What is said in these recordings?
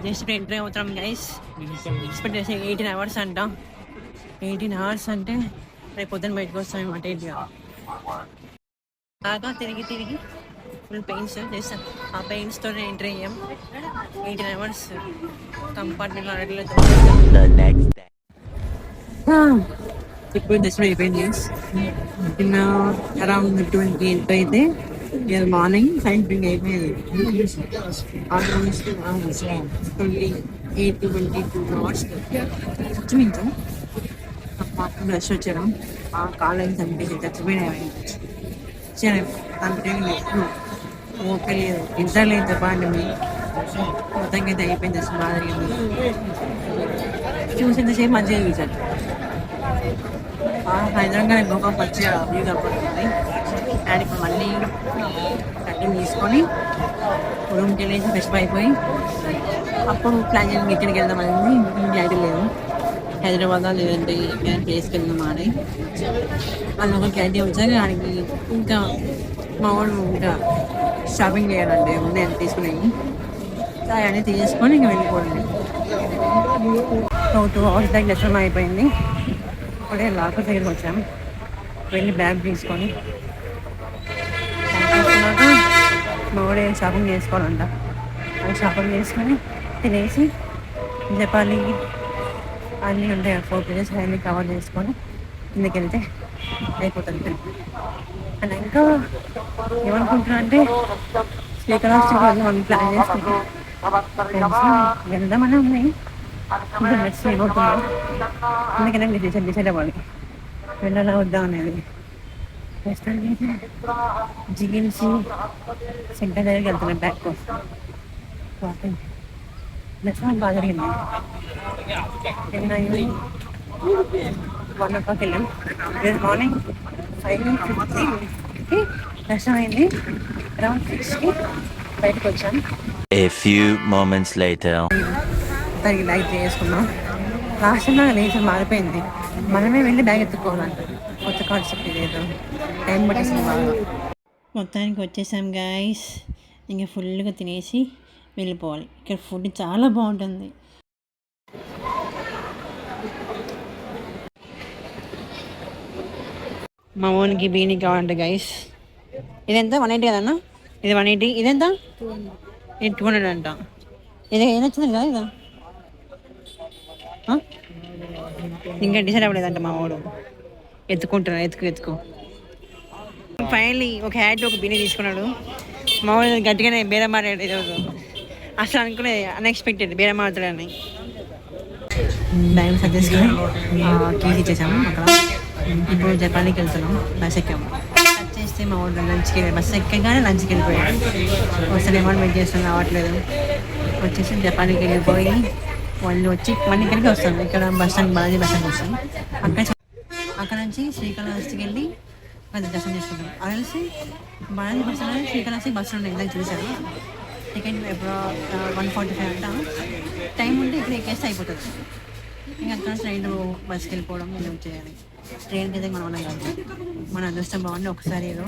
Just ఇప్పుడు enter అవుతాం guys. Expect చేసి 18 hours అంట. 18 hours అంటే రేపు పొద్దున్న బయటకు వస్తాం అనమాట. ఏంటిగా బాగా తిరిగి తిరిగి ఫుల్ పెయిన్స్ చేస్తాం. ఆ పెయిన్స్తో ఎంటర్ అయ్యాం. 18 hours కంపార్ట్మెంట్లో అడగలేదు. ఇప్పుడు దర్శనం అయిపోయింది. నిన్న అరౌండ్ 20 అయితే ఇవాళ మార్నింగ్ సైన్ పింగ్ అయిపోయింది. ఆల్మోస్ట్ 28-22 hours ఇంచుమించు మాత్రం రష్ వచ్చారు. ఆ కాలేజ్ చంపేసి చచ్చిపోయినాయి. అంతే ఓకే లేదు, ఇంట్లో లేదు చెప్పండి. మొత్తంగా అయితే అయిపోయింది. అసలు బాగా చూసేంతసేపు మంచిగా చూసారు. హైదరాబాద్ ఒక మంచిగా వ్యూ కనపడుతుంది. అండ్ ఇప్పుడు మళ్ళీ కటింగ్ తీసుకొని రూమ్కి వెళ్ళేసి ఫ్రెష్ అయిపోయి అప్పుడు ప్లాన్ చేసి ఇక్కడికి వెళ్దాం అనేది క్లారిటీ లేదు. హైదరాబాద్ లేదంటే ప్లేస్కి వెళ్దాం అని అది ఒక క్లారిటీ వచ్చాక దానికి ఇంకా మా వాడు ఇంకా షాపింగ్ చేయాలంటే ఉన్నాయి తీసుకునేవి. అవన్నీ తీసుకొని ఇంకా వెళ్ళిపోయింది. 2 hours దాకా దర్శనం అయిపోయింది. ఇప్పుడే లాకర్ దగ్గరికి వచ్చాము. వెళ్ళి బ్యాగ్ తీసుకొని మా వాడు షాపింగ్ చేసుకోవాలంట. అది షాపింగ్ చేసుకొని తినేసి జపాలి అన్నీ ఉంటాయి. 4 places అన్నీ కవర్ చేసుకొని కిందకి వెళ్తే అయిపోతుంది. అండ్ ఇంకా ఏమనుకుంటున్నా అంటే శ్రీకాళహస్తి మనం ప్లాన్ చేసుకుంటాం. వెళ్దామని ఉన్నాయి. ఇంకా నెక్స్ట్ అయిపోతున్నాం. అందుకనే డిసైడ్ అవ్వాలి వెళ్ళాలా వద్దా అనేది. ప్రస్తుతానికి జిగిల్సి సెంటర్ దగ్గరికి వెళ్తున్నాం. బ్యాక్ దర్శనం బాగా జరిగింది. 1 o'clock వెళ్ళాం. మార్నింగ్ 5:50 దర్శనం అయింది. అరౌండ్ 6కి బయటకు వచ్చాం. A few moments later. దానికి లైట్ చేసుకున్నాం. లాస్ట్ టైం లేచి మారిపోయింది. మనమే వెళ్ళి బ్యాగ్ ఎత్తుకోవాలంట. కొత్త కాన్సెప్ట్ లేదు. టైం పట్టేసింది బాగా. మొత్తానికి వచ్చేసాం గాయస్. ఇంకా ఫుల్గా తినేసి వెళ్ళిపోవాలి. ఇక్కడ ఫుడ్ చాలా బాగుంటుంది. మా ఓన్కి బీని కావాలంట గైస్. ఇదెంత 180 కదన్నా? ఇది 180. ఇదెంత? ఇది 200 అంట. ఇది ఏదొచ్చింది కదా ఇదా? ఇంకా డిసైడ్ అవ్వలేదంట మా వాడు. ఎత్తుకుంటున్నాడు. ఎత్తుకో ఫైనల్లీ ఒక హ్యాట్ ఒక బీని తీసుకున్నాడు. మా వాడు గట్టిగానే బేరం మాట్లాడు. ఈరోజు అసలు అనుకునే అన్ఎక్స్పెక్టెడ్ బేరం మాట్లాడని. బ్యాగ్ సర్దేసుకొని కేజీ ఇచ్చేసాము. అక్కడ ఇప్పుడు జపానికి వెళ్తున్నాం. బస్ ఎక్కాము. వచ్చేస్తే మా వాడు లంచ్కి బస్సు ఎక్కగానే లంచ్కి వెళ్ళిపోయాడు. ఒకసారి ఏమన్నా వెయిట్ చేస్తున్నాం రావట్లేదు. వచ్చేసి జపానికి వెళ్ళిపోయి వాళ్ళు వచ్చి మళ్ళీ ఇక్కడికి వస్తాం. ఇక్కడ bus stand Balaji bus stand వస్తాం. అక్కడ నుంచి శ్రీకాళహస్తికి వెళ్ళి అది దర్శనం చేసుకుంటాం. అది కలిసి Balaji bus stand Srikalahasti bus stand ఇందాక చూశాను. టికెట్ 145 అంట. టైం ఉంటే ఇక్కడ ఎక్కేస్తే అయిపోతుంది. ఇంకా అక్కడ ట్రైన్ బస్కి వెళ్ళిపోవడం ఇలా చేయాలి. ట్రైన్కి అయితే మనం అన్నా కాదు. మన అదృష్టం బాగుంది. ఒకసారి ఏదో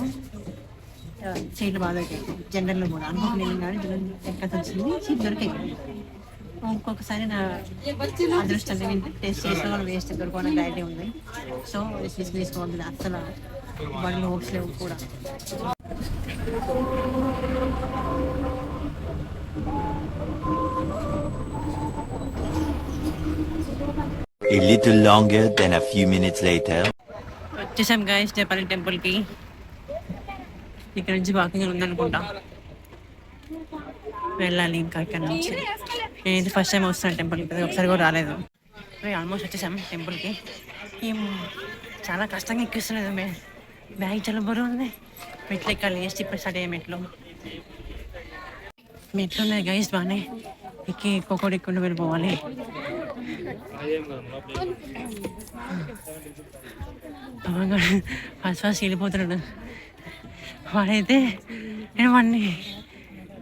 సీట్లు బాగా దొరికాయి. జనరల్లో కూడా అనుకుంటున్నాను కానీ జనరల్ ఎక్కడ వచ్చింది సీట్ దొరికాయి. ఇంకొకసారి నా అదృష్టాన్ని టెస్ట్ చేసుకోవాలి. వేస్ట్ దొరకడం క్లారిటీ ఉంది. సో తీసుకోవాలి. అసలు బండ్లు హోప్స్ లేవు కూడా. A little longer than a few minutes later. వచ్చేసాం గాయస్ జపాలి టెంపుల్కి. ఇక్కడ నుంచి వాకింగ్ ఉందనుకుంటా. వెళ్ళాలి ఇంకా ఇక్కడ నుంచి. నేనైతే ఫస్ట్ టైం వస్తాను టెంపుల్కి. ఒకసారి కూడా రాలేదు. ఆల్మోస్ట్ వచ్చేసాం టెంపుల్కి. ఏం చాలా కష్టంగా ఎక్కిస్తున్నది. బ్యాగ్ చాలా బరువు ఉంది. మెట్లు ఎక్కాలి. ఇప్పుడు స్టార్ట్ అయ్యే మెట్లు ఉన్నాయి గైస్. బాగానే ఒక్కొక్కటి ఎక్కుండి వెళ్ళిపోవాలి. ఫస్ట్ వెళ్ళిపోతున్నాడు. వాడైతే నేను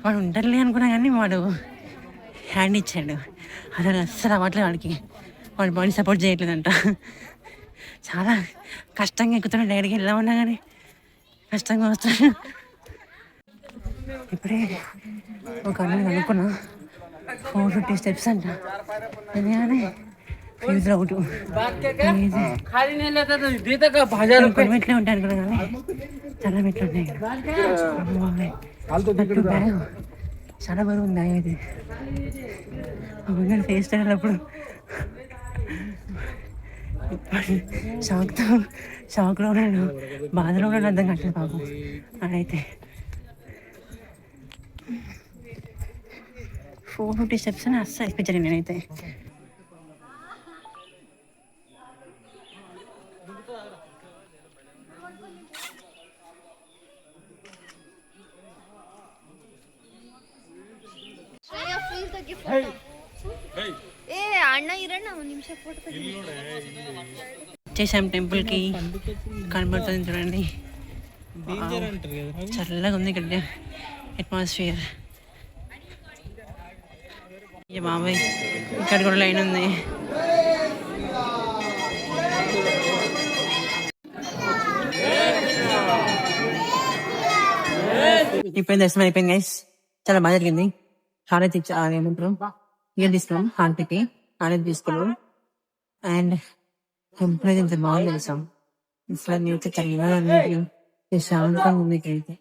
వాడు ఉంటారులే అనుకున్నా కానీ వాడు హ్యాండ్ ఇచ్చాడు. అసలు అస్సలు అవ్వట్లేదు వాడికి. వాడి బాడీ సపోర్ట్ చేయట్లేదంట. చాలా కష్టంగా ఎక్కుతున్నాడు. డైరెక్ట్గా వెళ్దామన్నా కానీ కష్టంగా వస్తాడు. ఇప్పుడే ఒక అన్నని అనుకున్నా. 450 స్టెప్స్ అంట. కానీ ఫీజు అవుట్ కొన్ని మెట్లే ఉంటాయి అనుకున్నా కానీ చాలా మెట్లు ఉంటాయి కదా. బ్యాగ్ చాలా బరువు ఉంది. అది ఫేస్ వెళ్ళినప్పుడు షాక్లో ఉన్నాను, బాధలో ఉన్నాను, అర్థం కట్టలేదు బాబు. అదైతే 450 స్టెప్స్ అని అస్సలు ఎక్స్పెక్ట్ చేయను నేనైతే. చేసాం టెంపుల్కి, కనబడుతుంది చూడండి. చల్లగా ఉంది ఇక్కడ అట్మాస్ఫియర్. బాబాయ్ ఇక్కడ కూడా లైన్ ఉంది. ఇప్పుడు దర్శనం అయిపోయింది గైస్, చాలా బాగా జరిగింది. హారతి ఏమంటారు ఇక తీసుకున్నాం, హారతికి హారతి తీసుకున్నాం. అండ్ టెంపుల్ అయితే ఇంత బాగుంది తెలుసాం. ఇట్లా నీతో చల్లగా శాంతంగా ఉంది ఇక్కడైతే.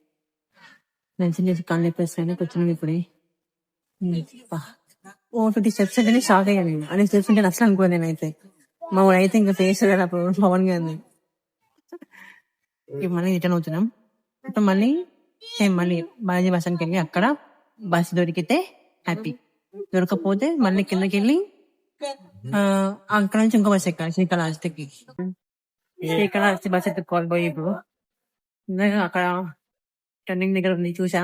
దర్శనం చేసి కళ్ళు ఎప్పేసుకొని కూర్చున్నాం ఇప్పుడే. 50 స్టెప్స్ అంటేనే షాక్ అయ్యాను నేను. అన్ని స్టెప్స్ ఉంటే అసలు అనుకోను నేనైతే. మా వాడు అయితే ఇంకా ఫేస్ అప్పుడు పవన్ గారిని. ఇప్పుడు మళ్ళీ రిటర్న్ అవుతున్నాం. ఇప్పుడు మళ్ళీ సేమ్ మళ్ళీ బాలాజీ బస్ స్టాండ్కి వెళ్ళి అక్కడ బస్ దొరికితే హ్యాపీ, దొరకపోతే మళ్ళీ కిందకి వెళ్ళి అక్కడ నుంచి ఇంకో బస్ ఎక్కాలి శ్రీకాళహస్తికి. శ్రీకాళహస్తి బస్ ఎత్తుకోవాలి పోయి ఇప్పుడు. అక్కడ టర్నింగ్ దగ్గర ఉంది చూసా,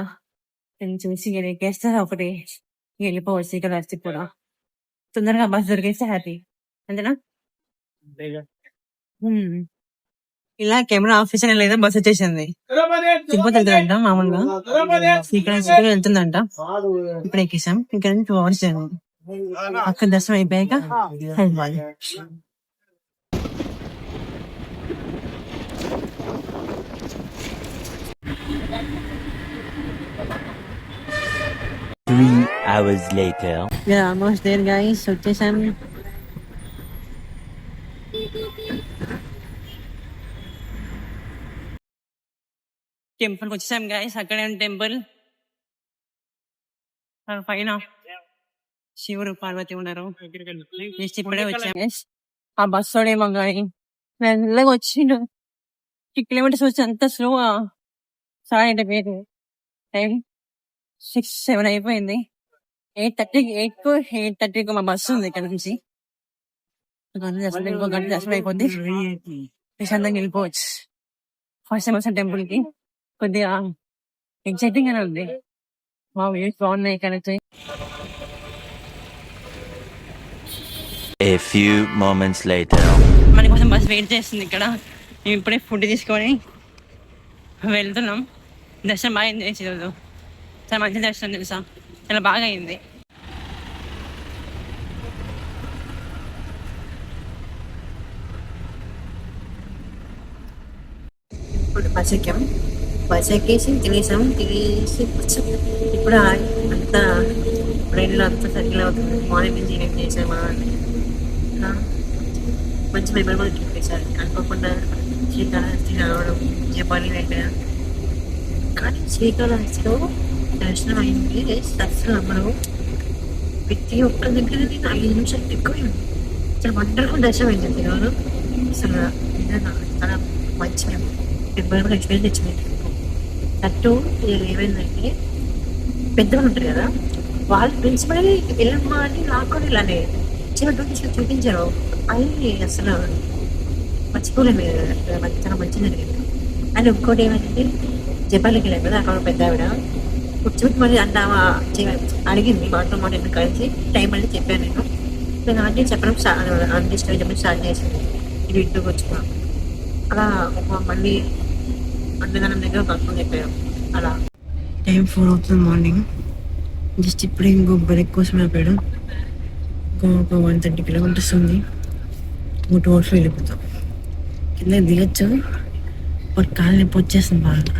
నేను చూసి ఎక్కేస్తారు ఒకటి వెళ్ళిపోవచ్చు శ్రీకాళహస్తి కూడా. తొందరగా బస్ దొరికేస్తే హ్యాపీ, అంతేనా? ఇలా కెమెరా ఆఫీస్ అనే లేదా బస్ వచ్చేసింది. తిరుపతి వెళ్తుందంట, మామూలుగా శ్రీకాళహస్తి వెళ్తుందంట. ఇప్పుడు ఎక్కేసాం. ఇక్కడ నుంచి 2 hours అక్కడ దర్శనం అయిపోయాక Hyderabad. Three hours later. Yeah, almost there guys. వచ్చేసాం. టెంపుల్ కి వచ్చేసాం గైస్. అక్కడే ఉంది టెంపుల్, పైన శివుడు పార్వతి ఉన్నారు. నెక్స్ట్ ఇప్పుడే వచ్చాం గైస్. ఆ బస్ ఏమో కానీ మెల్లగా వచ్చిండు. 6 kilometers వచ్చి అంత స్లోగా సారీ అంటే పేరు. టైం 6, 7 అయిపోయింది. 8:30కి మా బస్సు ఉంది ఇక్కడ నుంచి. ఇంకో గంట దర్శనం అయిపోద్ది, ప్రశాంతంగా వెళ్ళిపోవచ్చు. ఫస్ట్ టైం వచ్చాను టెంపుల్ కి, కొద్దిగా ఎక్సైటింగ్ గానే ఉంది. మా వ్యూస్ బాగున్నాయి ఇక్కడ నుంచి. A few moments later. మన కోసం బస్ వెయిట్ చేస్తుంది ఇక్కడ. మేము ఇప్పుడే ఫుడ్ తీసుకొని వెళ్తున్నాం. దర్శనం బాగా ఎంజాయ్ చేయలేదు, చాలా మంచి దర్శనం తెలుసా, చాలా బాగా అయింది. ఇప్పుడు బస్ ఎక్కాం, బస్ ఎక్కేసి తినేసాం, తినేసి ఇప్పుడు అంతా బ్రెయిన్లో అంతా సర్కిల్ అవుతుంది. మార్నింగ్ నుంచి ఏం చేసామా అని మంచి మెమరబుల్ ట్రిప్ వేసారు. అనుకోకుండా శ్రీకాళహస్తి రావడం, జపాలి అయిపోయా. కానీ శ్రీకాళహస్తిలో దర్శనం అయింది అసలు అమ్మరు. ప్రతి ఒక్క దగ్గర నేను 5 నిమిషాలు ఎక్కువ ఉంది. చాలా వండర్ఫుల్ దర్శనం అయింది ఈరోజు. అసలు నిజంగా చాలా మంచి మెమరబుల్ ఎక్స్పీరియన్స్ ఇచ్చింది. అటు ఏమైందంటే పెద్దవాళ్ళు ఉంటారు కదా, వాళ్ళు ప్రిన్సిపల్ వెళ్ళమ్మా అని లాక్కొని ఇలానే చిన్న చూపించారు. అది అసలు మర్చిపోలేము, చాలా మంచిగా జరిగింది. అని ఇంకోటి ఏమంటే జపాన్కి వెళ్ళాను కదా, అక్కడ పెద్ద ఆవిడ కూర్చోబెట్టి మళ్ళీ అడిగింది మాతో మాట ఎందుకు కలిసి టైం మళ్ళీ చెప్పాను నేను. నేను ఆంటీ చెప్పడం ఆంటీ స్టోరీ చెప్పడం స్టార్ట్ చేసింది. ఇది ఇంటికి వచ్చుకున్నాం. అలా మళ్ళీ అన్నదానం దగ్గర కలుపుకొని చెప్పారు. అలా టైం 4 అవుతుంది మార్నింగ్. జస్ట్ ఇప్పుడే ఇంకో బ్రేక్ కోసం ఆపాడు. ఇంకో 130 kilometers ఉంది. 2 hours వెళ్ళిపోతాం. కింద దిగచ్చు, బట్ కాళ్ళు నొప్పి వచ్చేస్తుంది బాగా.